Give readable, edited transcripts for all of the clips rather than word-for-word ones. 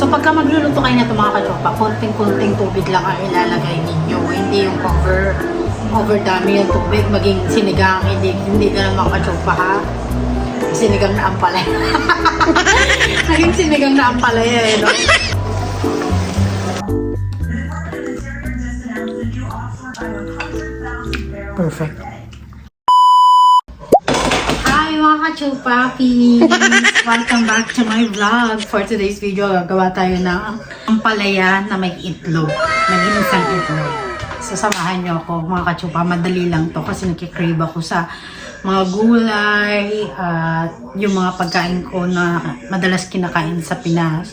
So pagka magluluto kayo na ito mga katropa, konting-konting tubig lang ang ilalagay ninyo. Hindi yung overdami yung tubig, maging sinigang, hindi ganun mga katropa ha. Sinigang na ampalaya. Naging sinigang na ampalaya eh, no? Perfect. Hi mga ka-chupapis! Welcome back to my vlog. For today's video, gagawa tayo ng ampalaya na may itlog. Nag-inisang itlog. So samahan nyo ako mga ka-chupa. Madali lang to kasi nakikrave ako sa mga gulay at yung mga pagkain ko na madalas kinakain sa Pinas.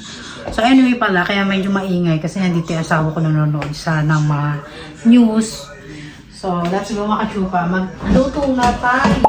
So anyway pala, kaya medyo maingay kasi nandito yung asawa ko nanonood sa ng mga news. So let's go mga ka-chupa. Magluto na tayo!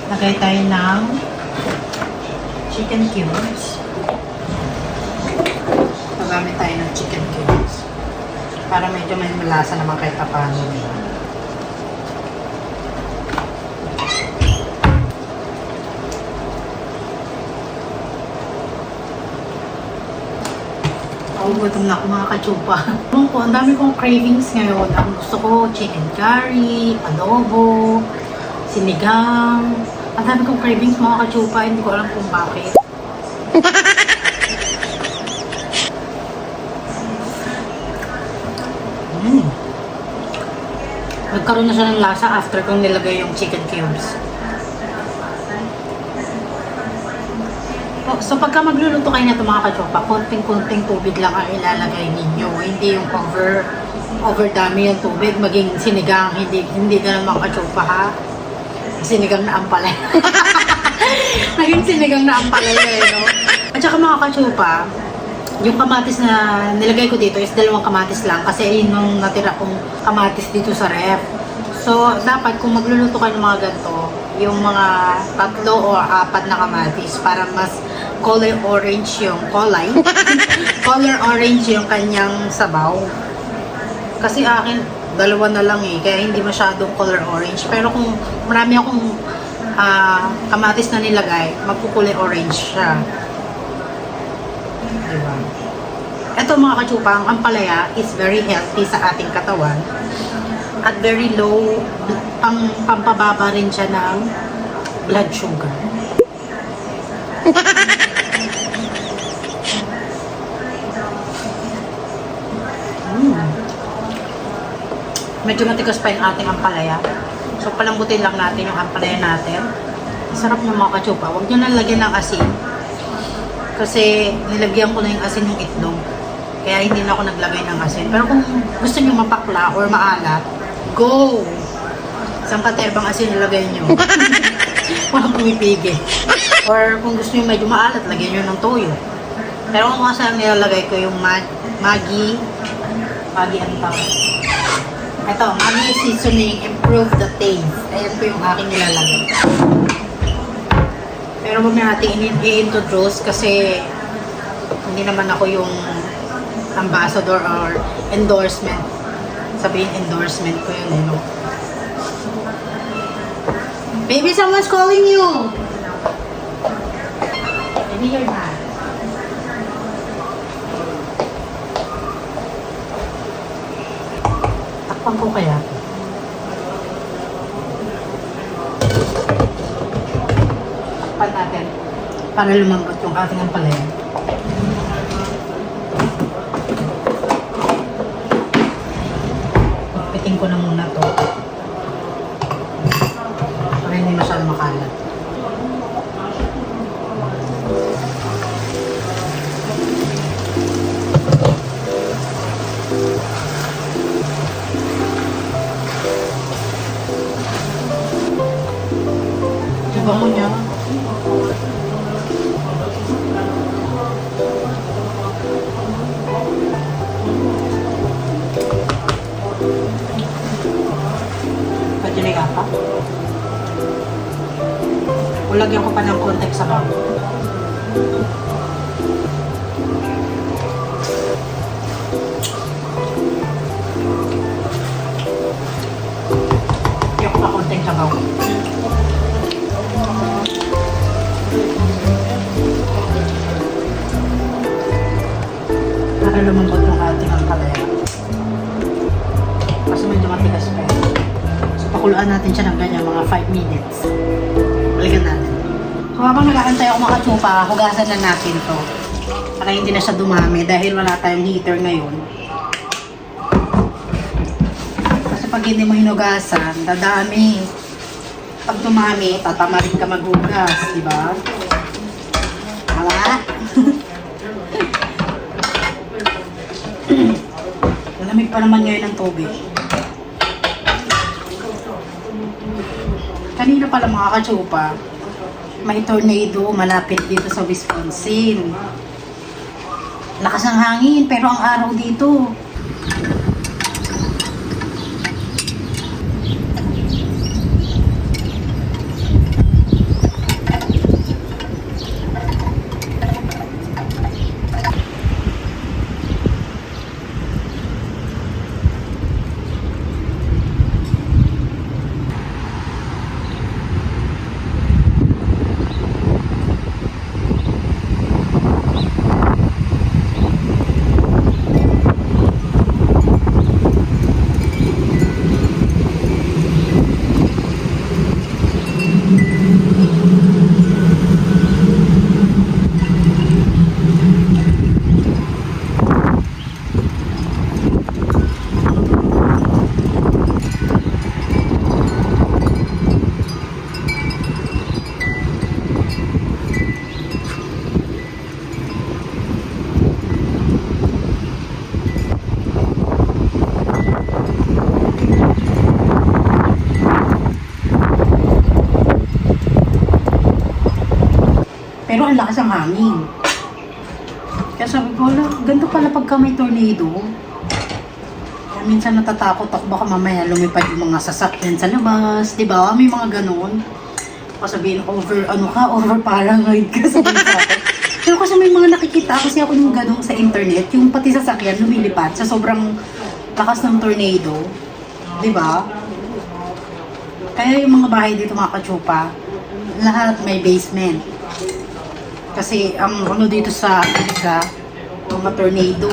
Lagay tayo ng chicken cubes. Magamit tayo ng chicken cubes. Para medyo may malasa naman kahit paano. Gutom na ako mga ka-chupa. Ang dami kong cravings ngayon. Ang gusto ko, chicken curry, adobo, sinigang. Ang dami kong cravings mga ka-chupa. Hindi ko alam kung bakit. Nagkaroon na siya ng lasa after kong nilagay yung chicken cubes. So pagka magluluto kayo na ito mga ka-chupa, konting-konting tubig lang ang ilalagay ninyo. Hindi yung overdami yung tubig, maging sinigang. Hindi ganun mga ka-chupa ha. Sinigang na ampalaya. Naging sinigang na ampalaya eh, no? At saka mga ka-chupa, yung kamatis na nilagay ko dito is 2 kamatis lang kasi yun yung natira kong kamatis dito sa ref. So, dapat kung magluluto kayo ng mga ganito, yung mga 3 o 4 na kamatis para mas color orange yung color orange yung kanyang sabaw. Kasi akin, 2 na lang eh, kaya hindi masyadong color orange. Pero kung marami akong kamatis na nilagay, magkukulay orange siya. Diba? Ito mga katsupa, ang ampalaya is very healthy sa ating katawan at very low, pampababa rin siya ng blood sugar. Medyo matigas pa yung ating ampalaya. So palambutin lang natin yung ampalaya natin. Sarap ng mga katsupa. Huwag nyo na lagyan ng asin. Kasi nilagyan ko na yung asin ng itlog. Kaya hindi na ako naglagay ng asin. Pero kung gusto nyo mapakla or maalat, go! Isang katerbang asin nilagay nyo. Walang pumipigil. Or kung gusto nyo medyo maalat, lagyan nyo ng toyo. Pero kung kasi nilalagay ko yung Maggi ano tawag? Ito, Maggi seasoning, improve the taste. Ayan po yung aking nilalagay. Pero huwag na natin i-introduce kasi hindi naman ako yung ambassador or endorsement. Sabihin endorsement ko yun, eh, no? Baby, someone's calling you! Maybe you're not. Takpan ko kaya. Takpan natin para lumambot yung ating ampalaya. Piting ko na muna to para hindi masyadong makalat. Bango niya. Pwede ka pa? Ulagyan ko pa ng kontek sa bawang. Lagyan ko pa kontek sa bawang. Para lumambot yung ating ampalaya. Kasi medyo matigas pa. So, pakuluan natin siya ng ganyan, mga 5 minutes. Balikan natin. So, habang nag-aantay ako mga katsupa, hugasan na natin to. Para hindi na siya dumami dahil wala tayong heater ngayon. Kasi pag hindi mo hinugasan, dadami. Pag dumami, tatamarin ka maghugas, di ba? Tama? Malamig pa naman ngayon ang tubig. Kanina pala mga katsupa, may tornado malapit dito sa Wisconsin. Lakas ng hangin pero ang araw dito. Pero ang lakas ng hangin. Kaya sabi ko, ganito pala pagka may tornado. Kaya minsan natatakot ako baka mamaya lumipad yung mga sasakyan sa labas. Diba? May mga ganon. Sabihin, over paranoid ka sa akin. Pero kasi may mga nakikita kasi ako yung ganon sa internet, yung pati sasakyan lumilipad sa sobrang lakas ng tornado. Diba? Kaya yung mga bahay dito mga katsupa, lahat may basement. Kasi ang ano dito sa Amerika, Mga tornado.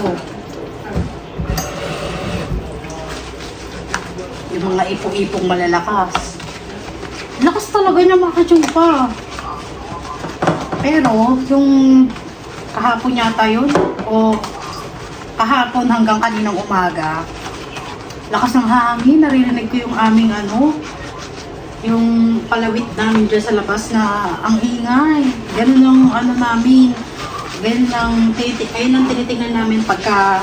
Yung mga ipong-ipong malalakas. Lakas talaga niya mga kachumpa. Pero, yung kahapon yata yun, o kahapon hanggang kaninang umaga, lakas ng hangin, naririnig ko yung aming yung palawit namin dyan sa labas na ang ingay. Ganun ang namin. Ganun ang tinitingnan namin pagka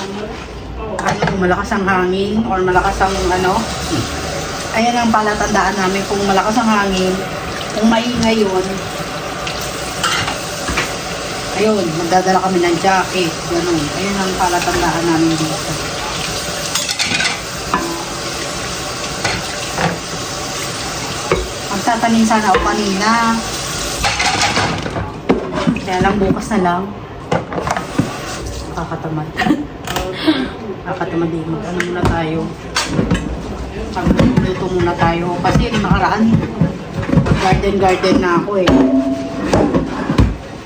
malakas ang hangin or malakas ang ayan ang palatandaan namin kung malakas ang hangin, kung maingay yun. Ayun, magdadala kami ng jacket. Ganun. Ayun ang palatandaan namin dito. Magtatanim sana ako kanina. Kaya lang bukas na lang. Nakakatamad. Nakakatamad din. Muna tayo. Pagluto muna tayo. Kasi nakaraan, garden na ako eh.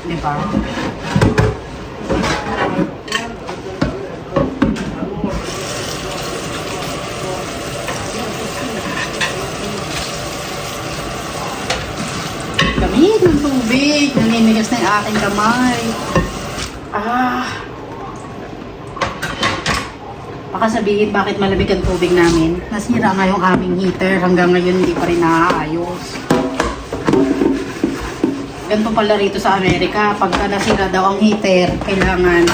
Diba? Lamig ng tubig. Naninigas na yung aking kamay. Baka sabihin bakit malamig ang tubig namin. Nasira nga yung aming heater. Hanggang ngayon hindi pa rin naaayos. Ganito pala rito sa Amerika. Pagka nasira daw ang heater, kailangan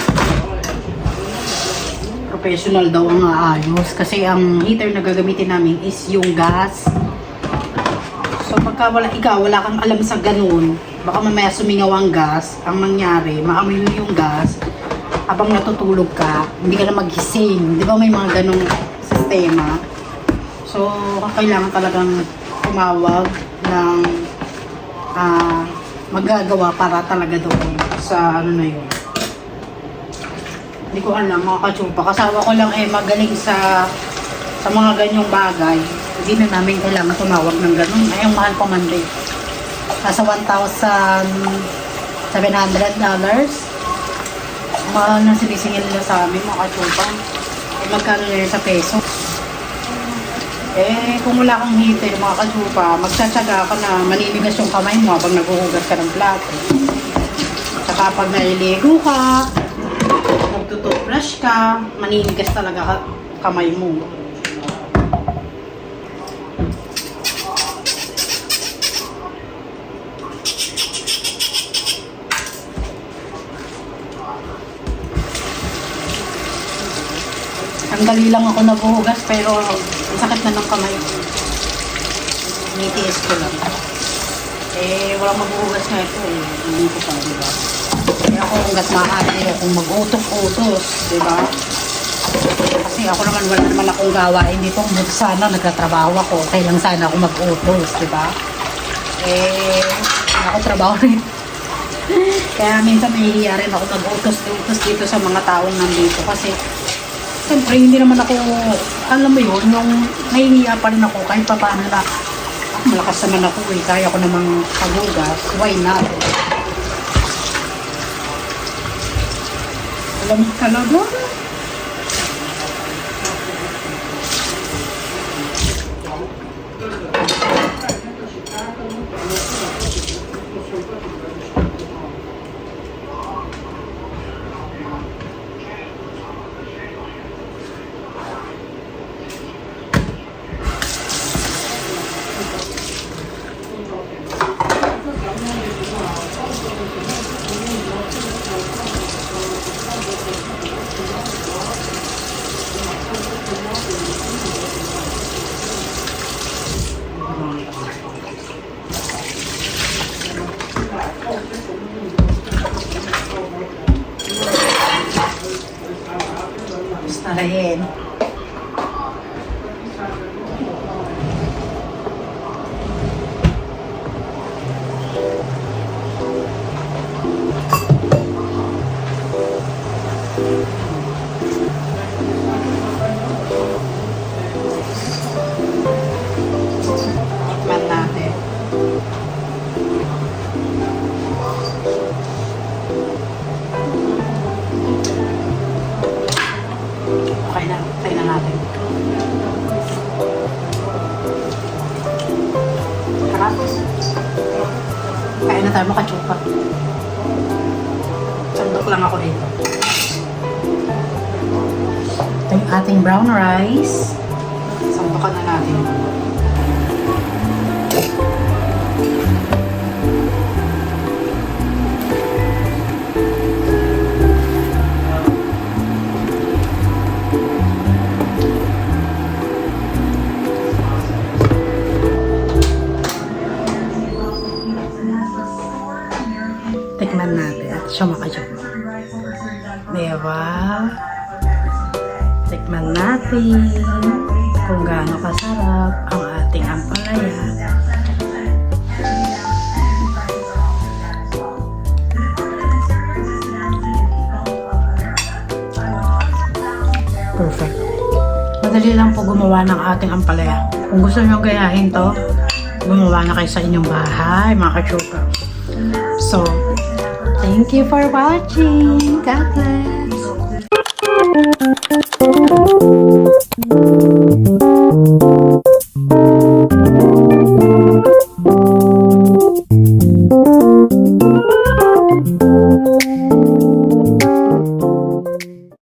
professional daw ang aayos. Kasi ang heater na gagamitin namin is yung gas. So pagka wala kang alam sa ganun, baka mamaya sumingaw ang gas, ang mangyari, maamoy mo yung gas, habang natutulog ka, hindi ka na maggising. Di ba may mga ganung sistema? So, kailangan talagang tumawag ng magagawa para talaga doon sa na yun. Hindi ko alam, mga kachumpa. Kasawa ko lang magaling sa mga ganyong bagay. Hindi na namin kailangan tumawag ng ganun. Ay, ang mahal pa man din. Nasa $1,700. Mahal na sinisingil nila sa amin, mga kachumpa. Magkano na yun sa peso? Kung wala kang heater, mga kachumpa, magtsatsaga ka na maninigas yung kamay mo habang naghuhugas ka ng plato. Saka pag nailigo ka, magtututbrush ka, maninigas talaga kamay mo. Sandali lang ako naghuhugas pero ang sakit na ng kamay ko. Nitiis ko lang. Walang maghuhugas nga ito eh. Hindi ko pa, diba? Kaya ako hanggat maaari akong mag-utos-utos, diba? Kasi ako naman wala naman akong gawain dito. Sana nagtatrabaho ako. Okay lang sana ako mag-utos, diba? Ako trabaho rin. Kaya minsan nahihiya rin ako mag-utos-utos dito sa mga taong nandito. Kasi siyempre, hindi naman ako, alam mo yun, yung nahihiya pa rin ako kahit pa paano na malakas naman ako eh, kaya ko namang paghugas, why not? Alam mo talaga? Ayan. Tikman natin. Kain na tayo mga kachupa. Sandok lang ako dito. Ito yung ating brown rice. Sandokan na natin. Tikman natin at siya makachupa. Diba? Tikman natin kung gaano kasarap ang ating ampalaya. Perfect. Madali lang po gumawa ng ating ampalaya. Kung gusto nyo gayahin to, gumawa na kayo sa inyong bahay, mga kachupa. So, thank you for watching. God bless.